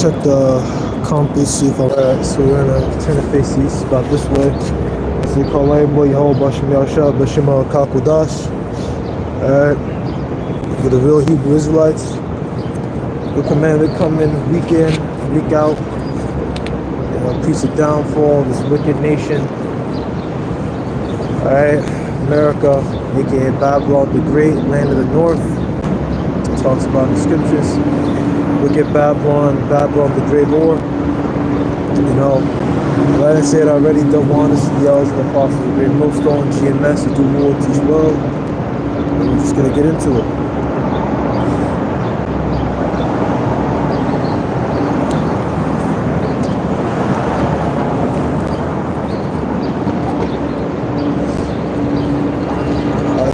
check the compass, see if I'm right. So we're gonna turn to face east, about this way. So we call Lambo, Yehovah, Bashem Yahshua, Bashem Kakodash. Alright. For the real Hebrew Israelites, we're commanded to come in week out, preach the downfall of this wicked nation. Alright, America, aka Babylon the Great, land of the north. It talks about in the scriptures. Wicked Babylon, Babylon the Great Lord. I didn't say it already, don't want us to the elders and apostles of the great millstone, GMS, to do war, teach well. And we're just gonna get into it.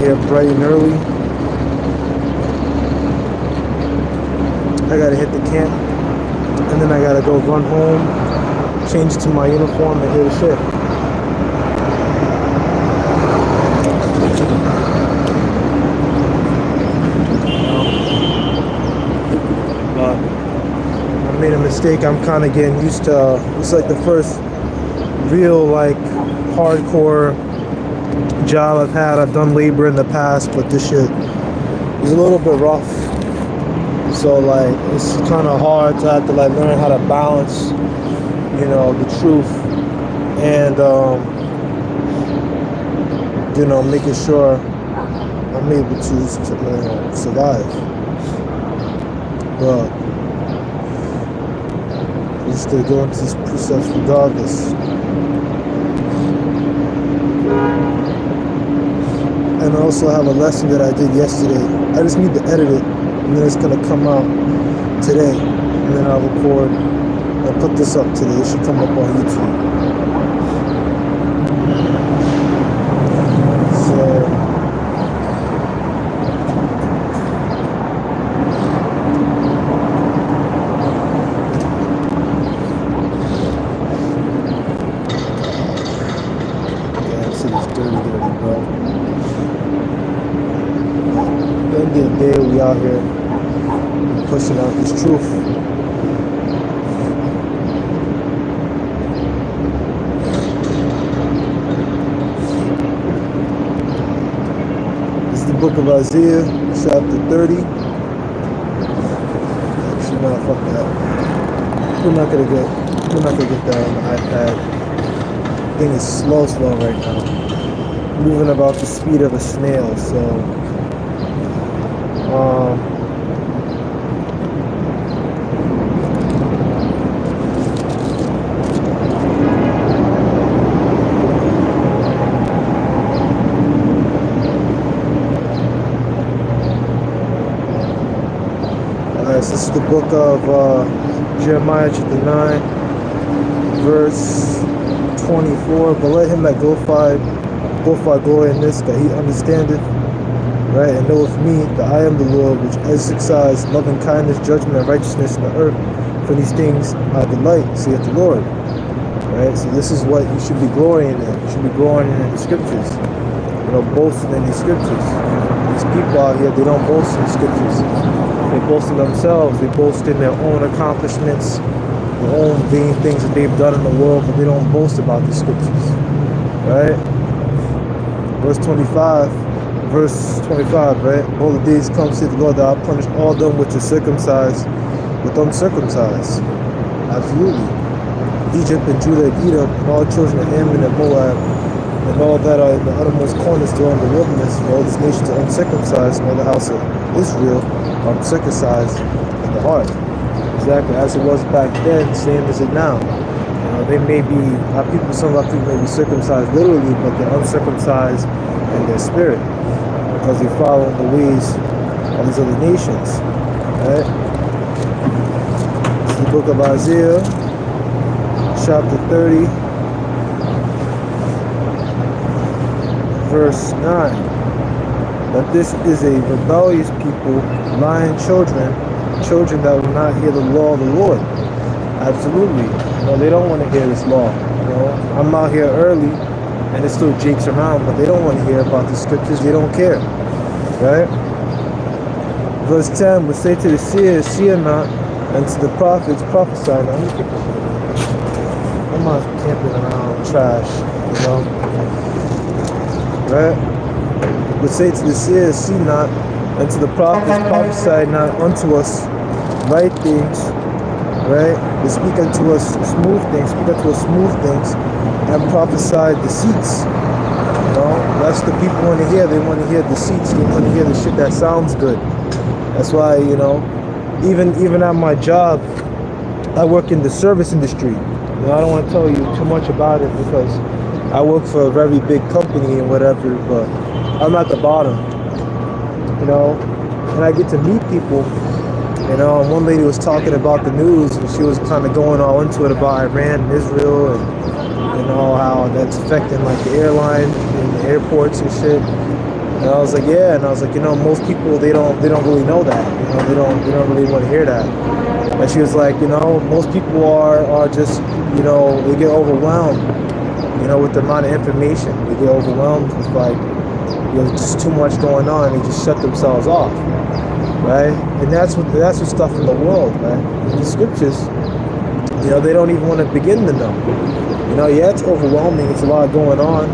Here bright and early. I gotta hit the camp, and then I gotta go run home, change to my uniform, and hit the ship. But I made a mistake. I'm kind of getting used to. It's like the first real, hardcore job I've had. I've done labor in the past, but this shit is a little bit rough. So it's kind of hard to have to learn how to balance, the truth and making sure I'm able to survive. But we're just gonna go into these precepts regardless. And I also have a lesson that I did yesterday. I just need to edit it, and then it's gonna come out today. And then I'll record and put this up today. It should come up on YouTube. So day we out here pushing out this truth. This is the book of Isaiah, chapter 30. Actually, no, fuck that. We're not gonna get that on the iPad. Thing is slow right now. Moving about the speed of a snail, so this is the book of Jeremiah chapter 9, verse 24. But let him that glorify glory in this, that he understandeth, right, and knoweth me, that I am the Lord, which exercise loving kindness, judgment, and righteousness in the earth. For these things I delight, saith the Lord. Right, so this is what you should be glorying in. You should be glorying in the scriptures. Boasting in these scriptures. These people out here, they don't boast in the scriptures. They boast in themselves. They boast in their own accomplishments, their own vain things that they've done in the world, but they don't boast about the scriptures. Right? Verse 25, right? All the days come, saith the Lord, that I'll punish all them which are circumcised with uncircumcised. Absolutely. Egypt and Judah and Edom, and all children of Ammon and Moab, and all that are in the uttermost corners dwell in the wilderness, and all these nations are uncircumcised, and all the house of Israel are uncircumcised in the heart. Exactly as it was back then, same as it now. They may be, some of our people may be circumcised literally, but they're uncircumcised in their spirit, because they follow the ways of these other nations. Right? This is the book of Isaiah, chapter 30, verse 9. That this is a rebellious people, lying children that will not hear the law of the Lord. Absolutely. They don't want to hear this law. I'm out here early, and it still jakes around, but they don't want to hear about the scriptures. They don't care. Right? Verse 10 would say to the seers, see not, And to the prophets prophesy. Now, I'm not camping around trash, you know. Right? But say to the seers, see not, and to the prophets prophesy not unto us right things, right? They speak unto us smooth things, and prophesy deceits. You know, that's what the people want to hear. They want to hear deceits. They want to hear the shit that sounds good. That's why, you know, even at my job, I work in the service industry. You know, I don't want to tell you too much about it because I work for a very big company and whatever, but I'm at the bottom, you know, and I get to meet people. You know, one lady was talking about the news and she was kind of going all into it about Iran and Israel and, you know, how that's affecting like the airline and the airports and shit. And I was like, yeah, and I was like, you know, most people they don't really know that. You know, they don't really want to hear that. And she was like, you know, most people are just, you know, they get overwhelmed, you know, with the amount of information. They get overwhelmed with like, you know, just too much going on. They just shut themselves off, right? And that's what stuff in the world, right? In the scriptures, you know, they don't even want to begin to know. You know, yeah, it's overwhelming. It's a lot going on.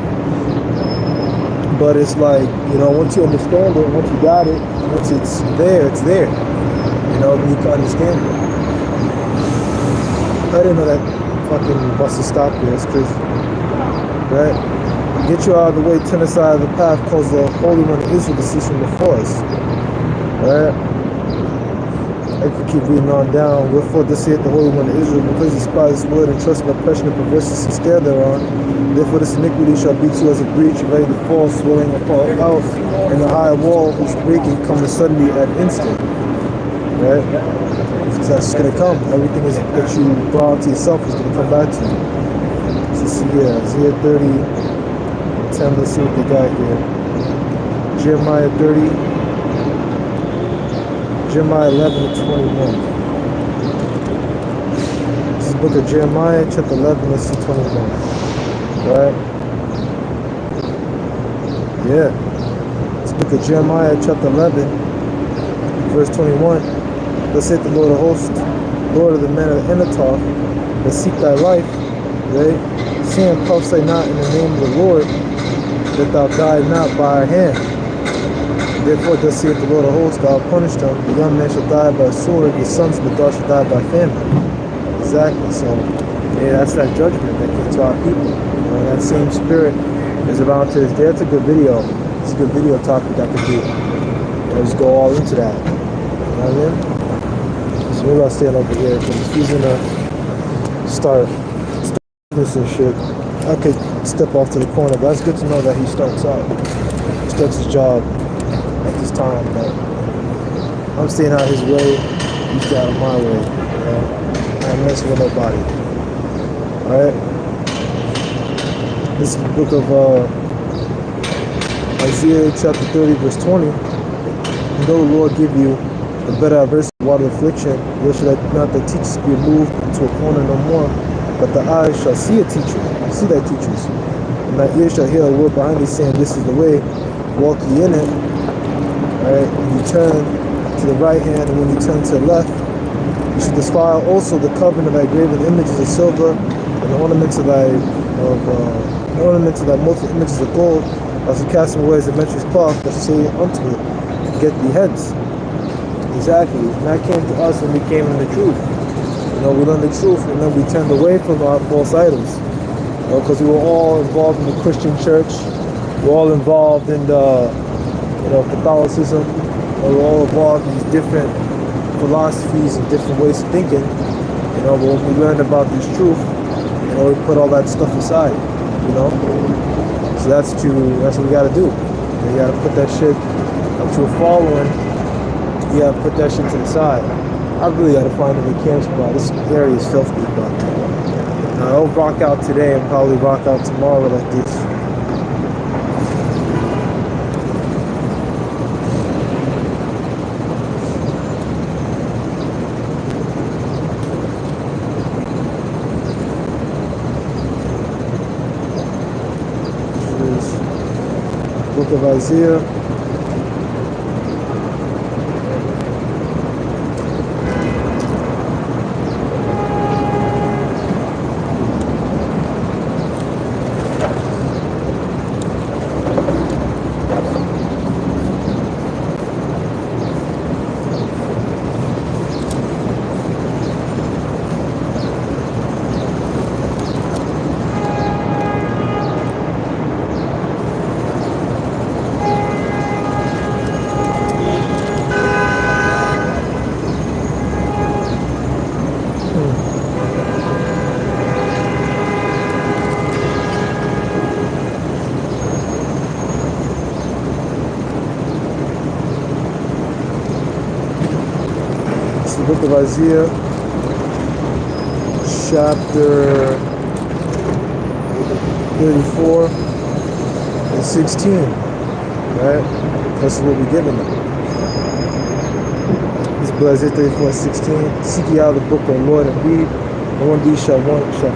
But it's like, you know, once you understand it, once you got it, once it's there, it's there. You know, then you can understand it. I didn't know that fucking bus is stopped here. It's crazy. Right? Get you out of the way, turn aside of the path, cause the Holy One of Israel to cease from before us. Right? I could keep reading on down. Wherefore thus saith the Holy One of Israel, because you despise this word and trust in oppression and perverseness and stare thereon, therefore this iniquity shall be to you as a breach, ready to fall, swelling upon out, and the high wall whose breaking comes suddenly at instant. Right? So that's going to come. Everything is that you brought to yourself is going to come back to you. So see here, Isaiah 30, 10, let's see what they got here. Jeremiah 30. Jeremiah 11 to 21. This is the book of Jeremiah, chapter 11, let's see 21. Right? Yeah. This book of Jeremiah, chapter 11, verse 21. Thus saith the Lord of hosts, Lord of the men of Anathoth, that seek thy life, right? Saying, prophesy not in the name of the Lord, that thou die not by our hand. Therefore, thus saith the Lord of hosts, God punish them. The young man shall die by sword, the sons of the daughter shall die by famine. Exactly. So, yeah, that's that judgment that came to our people. You know, that same spirit is around to this day. That's a good video. It's a good video topic I could do. You know, just go all into that. You know what I mean? So maybe I'll stand over here because he's gonna start this and shit. I could step off to the corner, but it's good to know that he starts out. He starts his job at this time, but I'm staying out his way, he's out of my way, you know. I ain't messing with nobody. Alright? This is the book of Isaiah chapter 30 verse 20. And though the Lord give you a better adversity water affliction, yet should not the teachers be moved to a corner no more, but the eyes shall see a teacher, see thy teachers, and thy ears shall hear a word behind thee saying, this is the way, walk ye in it. Right? When you turn to the right hand and when you turn to the left, you should defile also the covering of thy graven images of silver and the ornaments of thy multiple images of gold. As you cast them away as a menstruous cloth, that say unto it, get thee hence. Exactly. And that came to us when we came in the truth. You know, we learned the truth and then we turned away from our false idols. You know, because we were all involved in the Christian church. We're all involved in the Catholicism, we're all involved in these different philosophies and different ways of thinking, you know, but when we learned about this truth, you know, we put all that stuff aside, you know, so that's what we gotta do. You gotta put that shit that you're following, you gotta put that shit to the side. I really gotta find a new camp spot. This area is filthy, but I'll rock out today and probably rock out tomorrow like this. Book of Isaiah, book of Isaiah, chapter 34 and 16, right? That's what we're given them. This book Isaiah 34 and 16. Seek ye out the book, O Lord, and read. No one these shall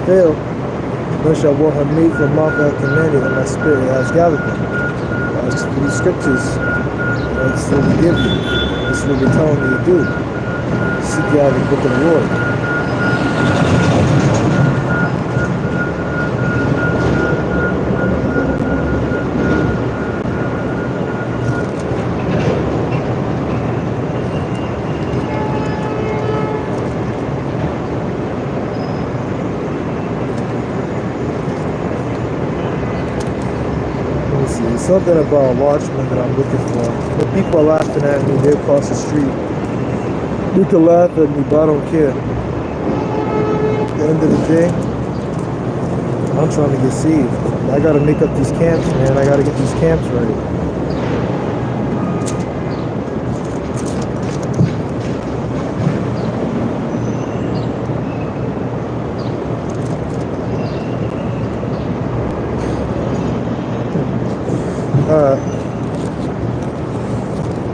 fail. None shall want her made for mouth that commanded, and my spirit has gathered them. For these scriptures, that's what we give you. That's what we're telling you to do. Seek ye out the book of the Lord. Something about a watchman that I'm looking for. When people are laughing at me, they're across the street. You can laugh at me, but I don't care. At the end of the day, I'm trying to get saved. I gotta make up these camps, man. I gotta get these camps ready.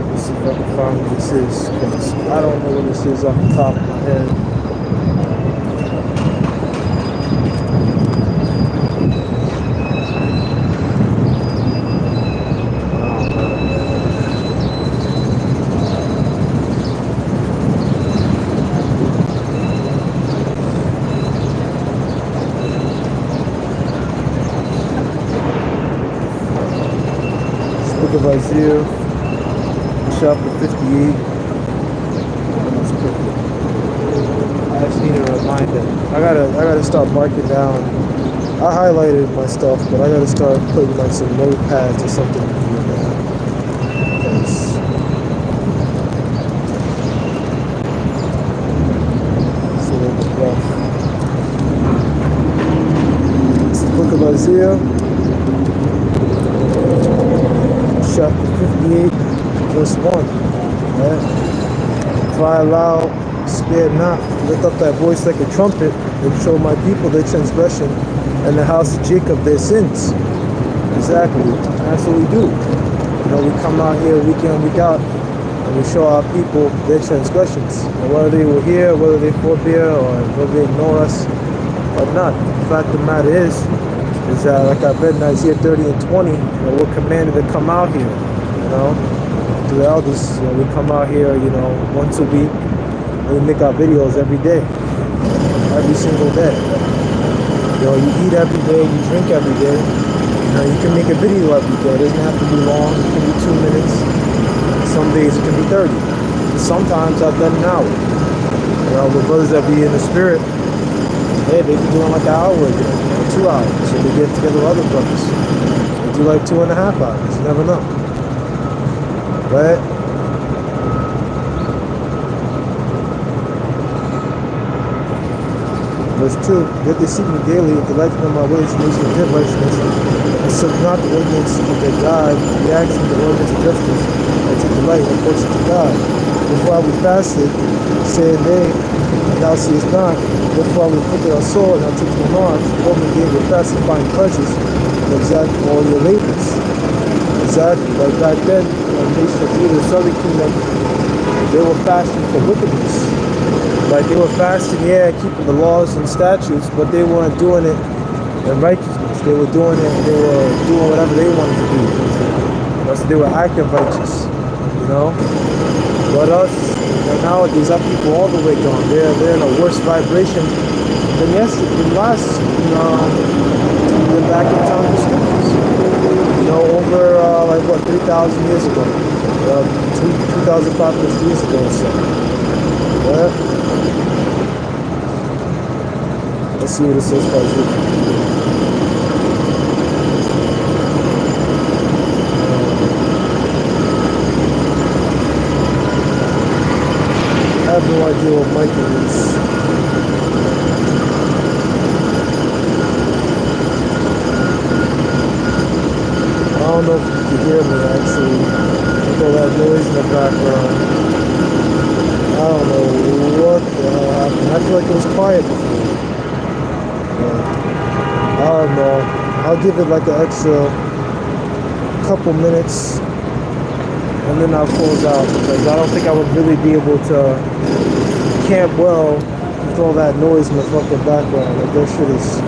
Let's see if I can find what this is, because I don't know what this is off the top of my head. Of Isaiah, chapter 58. I just need a reminder. I gotta start marking down. I highlighted my stuff, but I gotta start putting like some notepads or something in there. It's a little bit rough. It's the book of Isaiah, chapter 58, verse 1. Right? Cry aloud, spare not, lift up thy voice like a trumpet, and show my people their transgression, and the house of Jacob their sins. Exactly. That's what we do. You know, we come out here week in, week out, and we show our people their transgressions. And whether they were here, whether they forbear, or whether they ignore us, or not. The fact of the matter is that, like I read in Isaiah 30 and 20, you know, we're commanded to come out here, you know, to the elders. You know, we come out here, you know, once a week, and we make our videos every day, every single day. You know, you eat every day, you drink every day. You know, you can make a video every day. It doesn't have to be long. It can be 2 minutes. Some days it can be 30. Sometimes I've done an hour. You know, with brothers that be in the spirit, hey, they be doing like an hour a day, 2 hours. So they get together with other brothers. They do like 2.5 hours. You never know. Right? Verse 2, yet they seek me daily, and delight in my ways, and they shall give righteousness, and serve not the ordinance of their God, the acts of the ordinance of justice, and take delight in approaching to God. Before we fasted, saying they, and thou seest not, therefore we put our sword, and thou took my arms, Reuben gave your fast and find pleasures, and exact all your labors. Exactly, like back then, when the nation of Judah, the southern kingdom, they were fasting for wickedness. Like they were fasting, yeah, keeping the laws and statutes, but they weren't doing it in righteousness. They were doing it, they were doing whatever they wanted to do. So they were acting righteous, you know? But us, you know, nowadays, our people all the way gone. They're in a worse vibration than yesterday, than last, you know, than back in time of the scriptures. You know, over, like what, 3,000 years ago. 2,500 years ago or so. Yeah. Let's see what it says for you. I have no idea what Michael is. I don't know if you can hear me actually. With all that noise in the background. I don't know what the hell happened. I feel like it was quiet before. I don't know. I'll give it like an extra couple minutes and then I'll close out because I don't think I would really be able to camp well with all that noise in the fucking background. Like that shit is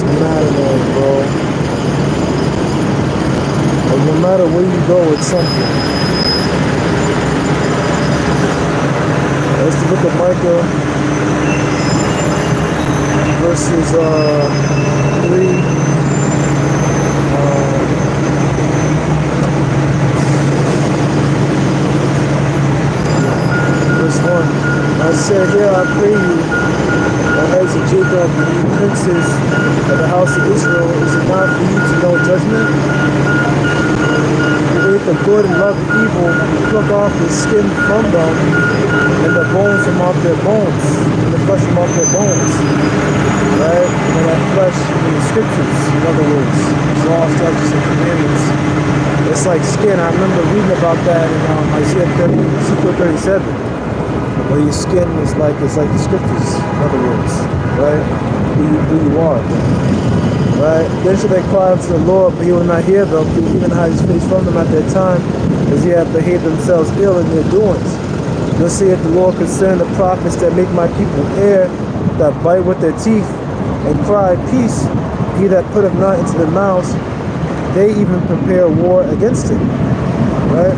mad annoying, bro. Like no matter where you go, it's something. Let's look at Micah verses 3. Verse 1. I said, here I pray you, O heads of Jacob, and you princes of the house of Israel, is it not for you to know judgment? You ate the good and loved the evil, you took off the skin from them, and the bones from off their bones, and the flesh from off their bones. Right? And that flesh in the scriptures, in other words, law, statutes, and commandments. It's like skin. I remember reading about that in Ezekiel 37. Where your skin is like, it's like the scriptures, in other words, right? Who you are. Right? Then should they cry unto the Lord, but he will not hear them. He will even hide his face from them at that time, as he hath behaved themselves ill in their doings. Thus saith the Lord concerning the prophets that make my people err, that bite with their teeth, and cry, peace, he that putteth not into their mouths, they even prepare war against it. Right?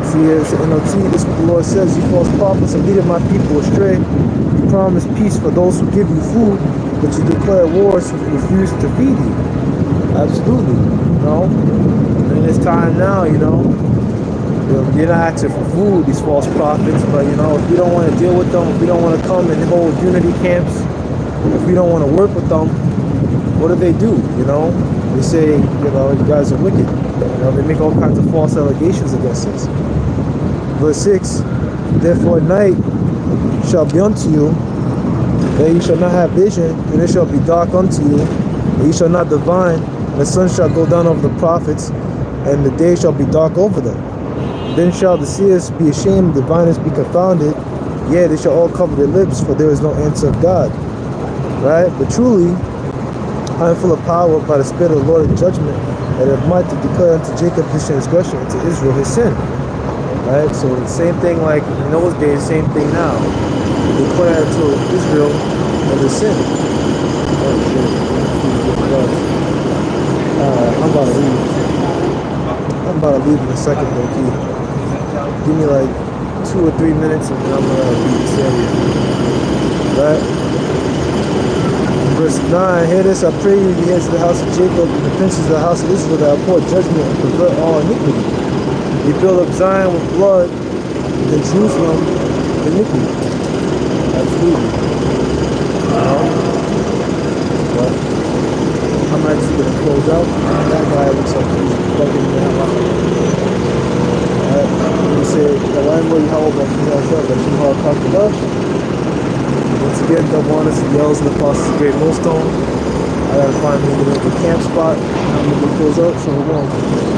See, as NLT, this is what the Lord says, you false prophets are leading my people astray. You promise peace for those who give you food, but you declare wars who refuse to feed you. Absolutely. You know? And in this time now, you know, you're not asking for food, these false prophets, but you know, if you don't want to deal with them, if you don't want to come and hold unity camps, if you don't want to work with them, what do? You know? They say, you know, you guys are wicked. You know, they make all kinds of false allegations against us. Verse 6, therefore night shall be unto you, that ye shall not have vision, and it shall be dark unto you, and ye shall not divine, and the sun shall go down over the prophets, and the day shall be dark over them. Then shall the seers be ashamed, the diviners be confounded, yea, they shall all cover their lips, for there is no answer of God. Right? But truly, I am full of power by the Spirit of the Lord in judgment, and of might to declare unto Jacob his transgression, and to Israel his sin. Right? So the same thing like in those days, same thing now. Declare to Israel of his sin. Oh shit. I'm about to leave. I'm about to leave in a second, though, Key. Give me like 2 or 3 minutes and then I'm gonna leave this area. Right? Verse 9, hear this, I pray you, ye heads of the house of Jacob, and the princes of the house of Israel, that I pour judgment and pervert all iniquity. You build up Zion with blood, and Jerusalem with iniquity. Absolutely. But I'm actually going to close out. That guy looks like he's bugging me out. He said, once again, don't want us to yells in the process of Great Millstone. I gotta find me a camp spot. I'm gonna close out, so we're going.